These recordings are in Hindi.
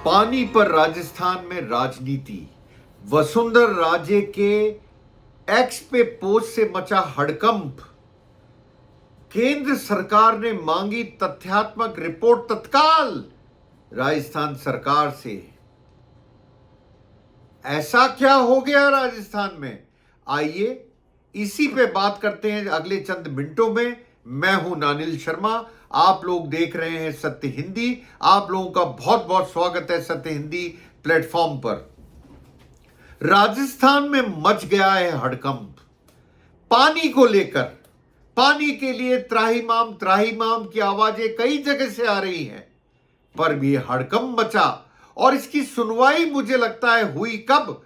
पानी पर राजस्थान में राजनीति। वसुंधरा राजे के एक्स पे पोस्ट से मचा हड़कंप। केंद्र सरकार ने मांगी तथ्यात्मक रिपोर्ट तत्काल राजस्थान सरकार से। ऐसा क्या हो गया राजस्थान में, आइए इसी पे बात करते हैं अगले चंद मिनटों में। मैं हूं नानिल शर्मा, आप लोग देख रहे हैं सत्य हिंदी। आप लोगों का बहुत बहुत स्वागत है सत्य हिंदी प्लेटफॉर्म पर। राजस्थान में मच गया है हड़कंप पानी को लेकर। पानी के लिए त्राहिमाम की आवाजें कई जगह से आ रही हैं, पर भी हड़कंप मचा और इसकी सुनवाई मुझे लगता है हुई कब,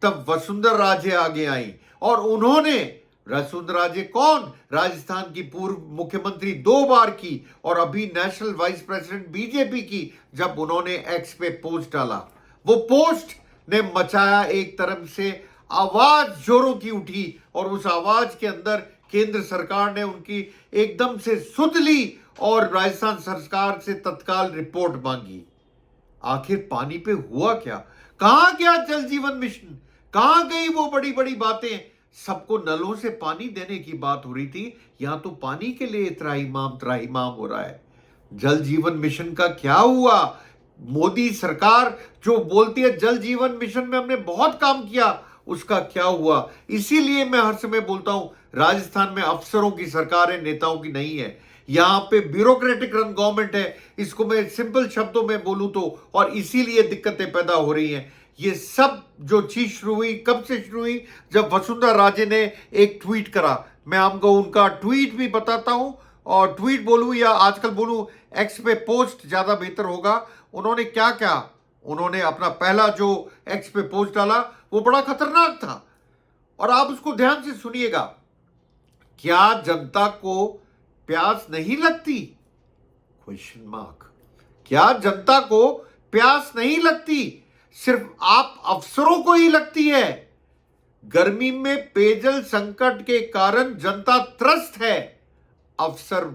तब वसुंधरा राजे आगे आई। और उन्होंने, वसुंधरा राजे कौन, राजस्थान की पूर्व मुख्यमंत्री 2 बार की और अभी नेशनल वाइस प्रेसिडेंट बीजेपी की, जब उन्होंने एक्स पे पोस्ट डाला, वो पोस्ट ने मचाया एक तरफ से आवाज जोरों की उठी और उस आवाज के अंदर केंद्र सरकार ने उनकी एकदम से सुध ली और राजस्थान सरकार से तत्काल रिपोर्ट मांगी। आखिर पानी पे हुआ क्या, कहां गया जल जीवन मिशन, कहां गई वो बड़ी बड़ी बातें। सबको नलों से पानी देने की बात हो रही थी, यहां तो पानी के लिए त्राहिमाम हो रहा है। जल जीवन मिशन का क्या हुआ? मोदी सरकार जो बोलती है जल जीवन मिशन में हमने बहुत काम किया, उसका क्या हुआ? इसीलिए मैं हर समय बोलता हूं राजस्थान में अफसरों की सरकार है, नेताओं की नहीं है। यहां पे ब्यूरोक्रेटिक रन गवर्नमेंट है, इसको मैं सिंपल शब्दों में बोलूं तो, और इसीलिए दिक्कतें पैदा हो रही हैं। ये सब जो चीज शुरू हुई, कब से शुरू हुई? जब वसुंधरा राजे ने एक ट्वीट करा। मैं आपको उनका ट्वीट भी बताता हूं, और ट्वीट बोलूं या आजकल बोलूं एक्स पे पोस्ट ज्यादा बेहतर होगा। उन्होंने क्या क्या, उन्होंने अपना पहला जो एक्स पे पोस्ट डाला वो बड़ा खतरनाक था, और आप उसको ध्यान से सुनिएगा। क्या जनता को प्यास नहीं लगती? Question mark. क्या जनता को प्यास नहीं लगती? सिर्फ आप अफसरों को ही लगती है। गर्मी में पेयजल संकट के कारण जनता त्रस्त है, अफसर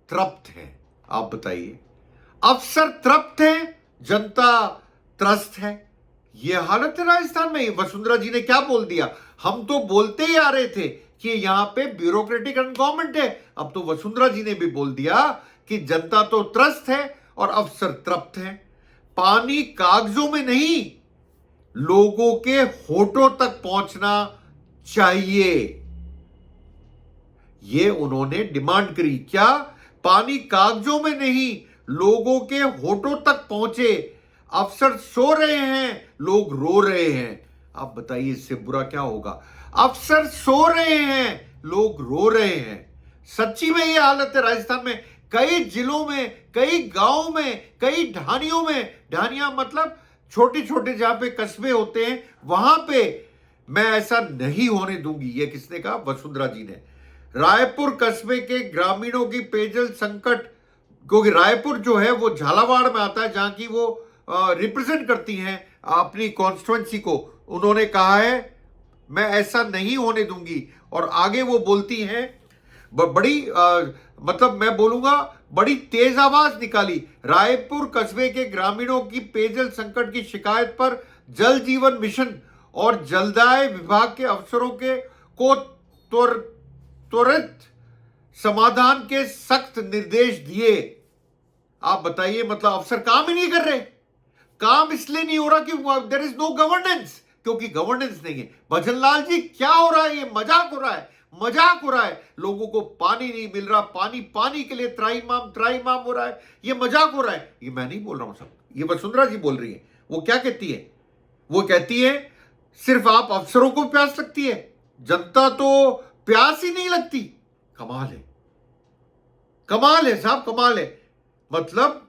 तृप्त है। आप बताइए, अफसर तृप्त है, जनता त्रस्त है। यह हालत है राजस्थान में। वसुंधरा जी ने क्या बोल दिया? हम तो बोलते ही आ रहे थे कि यहां पे ब्यूरोक्रेटिक गवर्नमेंट है, अब तो वसुंधरा जी ने भी बोल दिया कि जनता तो त्रस्त है और अफसर तृप्त है। पानी कागजों में नहीं, लोगों के होठों तक पहुंचना चाहिए, ये उन्होंने डिमांड करी। क्या? पानी कागजों में नहीं, लोगों के होठों तक पहुंचे। अफसर सो रहे हैं, लोग रो रहे हैं। आप बताइए इससे बुरा क्या होगा? अफसर सो रहे हैं, लोग रो रहे हैं। सच्ची में ये हालत है राजस्थान में। कई जिलों में, कई गांवों में, कई ढानियों में, ढानियां मतलब छोटे छोटे जहां पे कस्बे होते हैं, वहां पे मैं ऐसा नहीं होने दूंगी। ये किसने कहा? वसुंधरा जी ने। रायपुर कस्बे के ग्रामीणों की पेयजल संकट, क्योंकि रायपुर जो है वो झालावाड़ में आता है, जहां की वो रिप्रेजेंट करती हैं अपनी कॉन्स्टिट्यूएंसी को। उन्होंने कहा है मैं ऐसा नहीं होने दूंगी, और आगे वो बोलती हैं बड़ी मतलब मैं बोलूंगा बड़ी तेज आवाज निकाली। रायपुर कस्बे के ग्रामीणों की पेयजल संकट की शिकायत पर जल जीवन मिशन और जलदाय विभाग के अफसरों के को त्वरित समाधान के सख्त निर्देश दिए। आप बताइए, मतलब अफसर काम ही नहीं कर रहे। काम इसलिए नहीं हो रहा कि देयर इज नो गवर्नेंस, क्योंकि गवर्नेंस नहीं है। भजन लाल जी, क्या हो रहा है? ये मजाक हो रहा है, मजाक हो रहा है। लोगों को पानी नहीं मिल रहा, पानी के लिए त्राहिमाम हो रहा है, ये मजाक हो रहा है। ये मैं नहीं बोल रहा हूं सब, ये वसुंधरा जी बोल रही है। वो क्या कहती है? वो कहती है सिर्फ आप अफसरों को प्यास लगती है, जनता तो प्यास ही नहीं लगती। कमाल है, कमाल है साहब, कमाल है। मतलब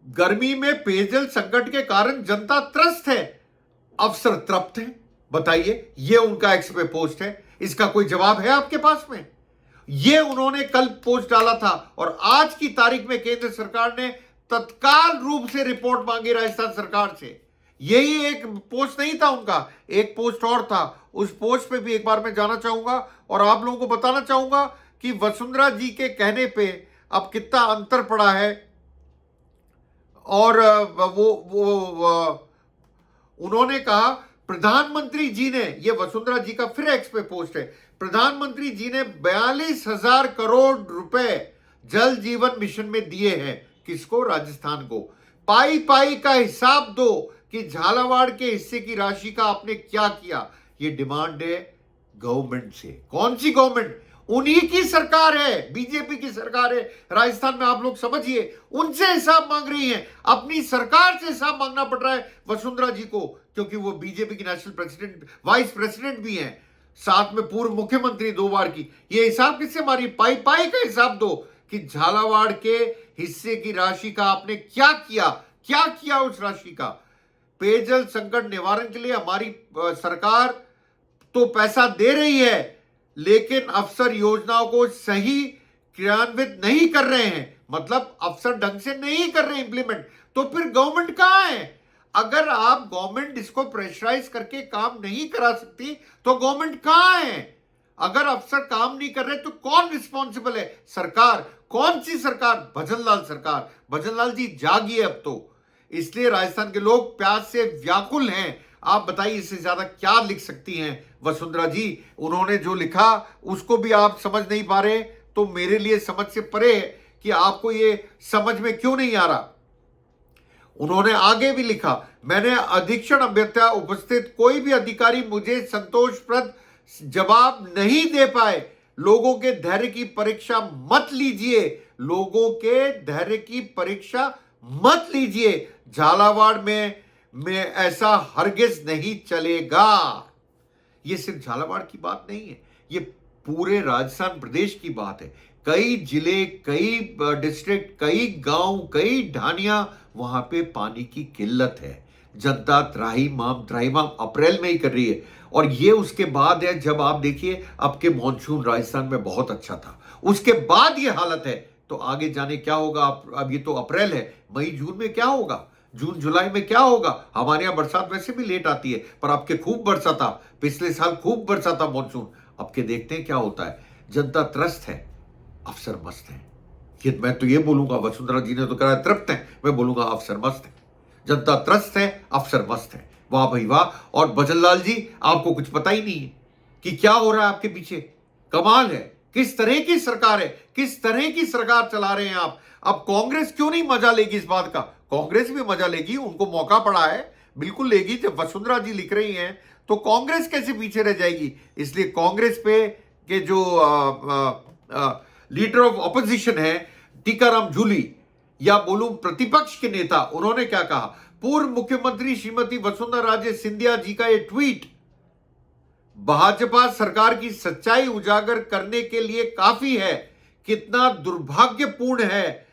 गर्मी में पेयजल संकट के कारण जनता त्रस्त है, अफसर तृप्त है। बताइए, ये उनका एक्स पे पोस्ट है। इसका कोई जवाब है आपके पास में? ये उन्होंने कल पोस्ट डाला था, और आज की तारीख में केंद्र सरकार ने तत्काल रूप से रिपोर्ट मांगी राजस्थान सरकार से। यही एक पोस्ट नहीं था उनका, एक पोस्ट और था। उस पोस्ट पे भी एक बार मैं जाना चाहूंगा और आप लोगों को बताना चाहूंगा कि वसुंधरा जी के कहने पे अब कितना अंतर पड़ा है और उन्होंने कहा प्रधानमंत्री जी ने, ये वसुंधरा जी का फिर एक्स पे पोस्ट है, प्रधानमंत्री जी ने 42,000 करोड़ रुपए जल जीवन मिशन में दिए हैं। किसको? राजस्थान को। पाई पाई का हिसाब दो कि झालावाड़ के हिस्से की राशि का आपने क्या किया। ये डिमांड है गवर्नमेंट से। कौन सी गवर्नमेंट? उन्हीं की सरकार है, बीजेपी की सरकार है राजस्थान में। आप लोग समझिए, उनसे हिसाब मांग रही है। अपनी सरकार से हिसाब मांगना पड़ रहा है वसुंधरा जी को, क्योंकि वो बीजेपी की नेशनल प्रेसिडेंट, वाइस प्रेसिडेंट भी हैं, साथ में पूर्व मुख्यमंत्री 2 बार की। ये हिसाब किससे मारी? पाई पाई का हिसाब दो कि झालावाड़ के हिस्से की राशि का आपने क्या किया, क्या किया उस राशि का। पेयजल संकट निवारण के लिए हमारी सरकार तो पैसा दे रही है, लेकिन अफसर योजनाओं को सही क्रियान्वित नहीं कर रहे हैं। मतलब अफसर ढंग से नहीं कर रहे इंप्लीमेंट। तो फिर गवर्नमेंट कहां है? अगर आप गवर्नमेंट इसको प्रेशराइज करके काम नहीं करा सकती तो गवर्नमेंट कहां है? अगर अफसर काम नहीं कर रहे तो कौन रिस्पॉन्सिबल है? सरकार। कौन सी सरकार? भजनलाल सरकार। भजनलाल जी जागिए अब तो। इसलिए राजस्थान के लोग प्यास से व्याकुल हैं। आप बताइए इससे ज्यादा क्या लिख सकती हैं वसुंधरा जी? उन्होंने जो लिखा उसको भी आप समझ नहीं पा रहे, तो मेरे लिए समझ से परे है कि आपको ये समझ में क्यों नहीं आ रहा। उन्होंने आगे भी लिखा, मैंने अधीक्षण अभ्यर्था उपस्थित कोई भी अधिकारी मुझे संतोषप्रद जवाब नहीं दे पाए। लोगों के धैर्य की परीक्षा मत लीजिए। लोगों के धैर्य की परीक्षा मत लीजिए। झालावाड़ में ऐसा हरगिज नहीं चलेगा। ये सिर्फ झालावाड़ की बात नहीं है, ये पूरे राजस्थान प्रदेश की बात है। कई जिले, कई डिस्ट्रिक्ट, कई गांव, कई ढानियां, वहां पे पानी की किल्लत है। जनता त्राहिमाम अप्रैल में ही कर रही है। और ये उसके बाद है जब आप देखिए अब के मानसून राजस्थान में बहुत अच्छा था, उसके बाद ये हालत है। तो आगे जाने क्या होगा? अब ये तो अप्रैल है, मई जून में क्या होगा? जून जुलाई में क्या होगा? हमारे यहां बरसात वैसे भी लेट आती है, पर आपके खूब बरसा था, पिछले साल खूब बरसा था मानसून। अब के देखते हैं क्या होता है। जनता त्रस्त है, अफसर मस्त है। कि मैं तो ये बोलूंगा, वसुंधरा जी ने तो कहा तृप्त है, मैं बोलूंगा अफसर मस्त है। जनता त्रस्त है, अफसर मस्त है। वाह भाई वाह। और भजनलाल जी, आपको कुछ पता ही नहीं है कि क्या हो रहा है आपके पीछे। कमाल है, किस तरह की सरकार है, किस तरह की सरकार चला रहे हैं आप। अब कांग्रेस क्यों नहीं मजा लेगी इस बात का? कांग्रेस भी मजा लेगी, उनको मौका पड़ा है, बिल्कुल लेगी। जब वसुंधरा जी लिख रही हैं तो कांग्रेस कैसे पीछे रह जाएगी? इसलिए कांग्रेस पे के जो लीडर ऑफ ऑपोजिशन है टीकाराम जूली, या बोलूं प्रतिपक्ष के नेता, उन्होंने क्या कहा? पूर्व मुख्यमंत्री श्रीमती वसुंधरा राजे सिंधिया जी का यह ट्वीट भाजपा सरकार की सच्चाई उजागर करने के लिए काफी है। कितना दुर्भाग्यपूर्ण है,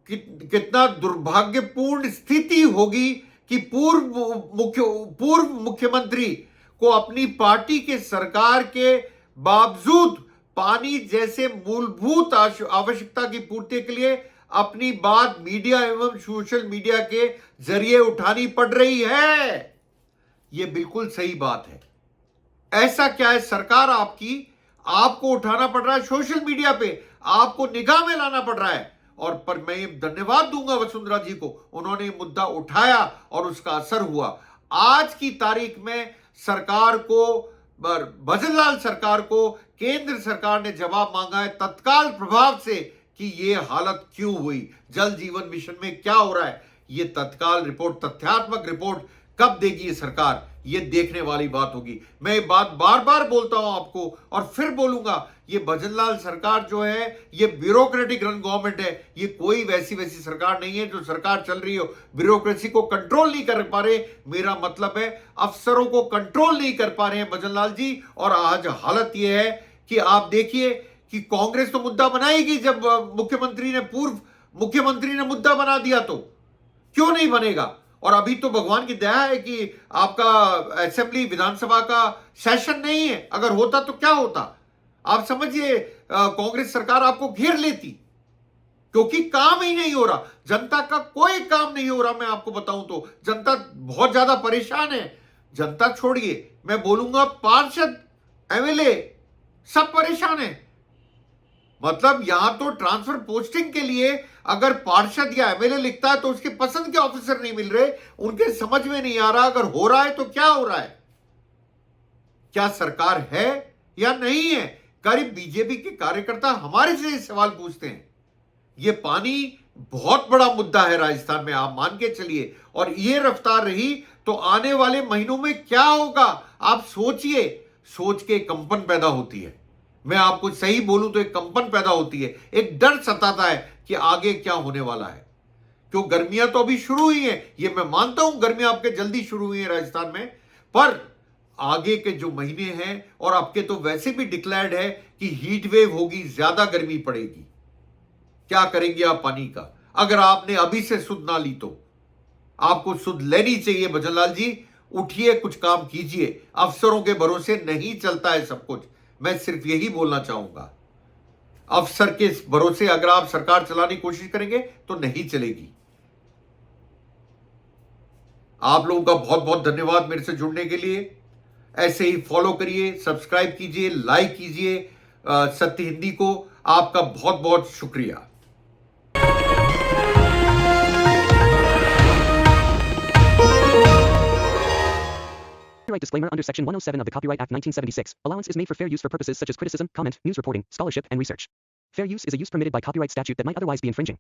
कितना दुर्भाग्यपूर्ण स्थिति होगी कि पूर्व मुख्यमंत्री को अपनी पार्टी के सरकार के बावजूद पानी जैसे मूलभूत आवश्यकता की पूर्ति के लिए अपनी बात मीडिया एवं सोशल मीडिया के जरिए उठानी पड़ रही है। यह बिल्कुल सही बात है। ऐसा क्या है? सरकार आपकी, आपको उठाना पड़ रहा है सोशल मीडिया पे, आपको निगाह में लाना पड़ रहा है। और पर मैं धन्यवाद दूंगा वसुंधरा जी को, उन्होंने मुद्दा उठाया और उसका असर हुआ। आज की तारीख में सरकार को, भजनलाल सरकार को केंद्र सरकार ने जवाब मांगा है तत्काल प्रभाव से कि यह हालत क्यों हुई, जल जीवन मिशन में क्या हो रहा है। यह तत्काल रिपोर्ट, तथ्यात्मक रिपोर्ट कब देगी ये सरकार, ये देखने वाली बात होगी। मैं ये बात बार बार बोलता हूं आपको और फिर बोलूंगा, ये भजनलाल सरकार जो है ये ब्यूरोक्रेटिक रन गवर्नमेंट है। ये कोई वैसी सरकार नहीं है जो सरकार चल रही हो ब्यूरोक्रेसी को कंट्रोल नहीं कर पा रहे। मेरा मतलब है अफसरों को कंट्रोल नहीं कर पा रहे हैं भजनलाल जी। और आज हालत ये है कि आप देखिए कि कांग्रेस तो मुद्दा बनाएगी, जब पूर्व मुख्यमंत्री ने मुद्दा बना दिया तो क्यों नहीं बनेगा। और अभी तो भगवान की दया है कि आपका असेंबली, विधानसभा का सेशन नहीं है। अगर होता तो क्या होता? आप समझिए, कांग्रेस सरकार आपको घेर लेती, क्योंकि काम ही नहीं हो रहा। जनता का कोई काम नहीं हो रहा। मैं आपको बताऊं तो जनता बहुत ज्यादा परेशान है। जनता छोड़िए, मैं बोलूंगा पार्षद, एमएलए सब परेशान है। मतलब यहां तो ट्रांसफर पोस्टिंग के लिए अगर पार्षद या एमएलए लिखता है तो उसके पसंद के ऑफिसर नहीं मिल रहे, उनके समझ में नहीं आ रहा। अगर हो रहा है तो क्या हो रहा है? क्या सरकार है या नहीं है? करीब बीजेपी के कार्यकर्ता हमारे से ये सवाल पूछते हैं। ये पानी बहुत बड़ा मुद्दा है राजस्थान में, आप मान के चलिए। और ये रफ्तार रही तो आने वाले महीनों में क्या होगा आप सोचिए। सोच के कंपन पैदा होती है। मैं आपको सही बोलूं तो एक कंपन पैदा होती है, एक डर सताता है कि आगे क्या होने वाला है। क्यों, गर्मियां तो अभी शुरू हुई हैं, ये मैं मानता हूं, गर्मियां आपके जल्दी शुरू हुई हैं राजस्थान में, पर आगे के जो महीने हैं, और आपके तो वैसे भी डिक्लेयर्ड है कि हीट वेव होगी, ज्यादा गर्मी पड़ेगी। क्या करेंगे आप पानी का? अगर आपने अभी से सुध ना ली तो आपको सुध लेनी चाहिए। भजनलाल जी, उठिए, कुछ काम कीजिए। अफसरों के भरोसे नहीं चलता है सब कुछ। मैं सिर्फ यही बोलना चाहूंगा, अफसर के भरोसे अगर आप सरकार चलाने की कोशिश करेंगे तो नहीं चलेगी। आप लोगों का बहुत बहुत धन्यवाद मेरे से जुड़ने के लिए। ऐसे ही फॉलो करिए, सब्सक्राइब कीजिए, लाइक कीजिए सत्य हिंदी को। आपका बहुत बहुत शुक्रिया। Copyright disclaimer under Section 107 of the Copyright Act 1976. Allowance is made for fair use for purposes such as criticism, comment, news reporting, scholarship, and research. Fair use is a use permitted by copyright statute that might otherwise be infringing.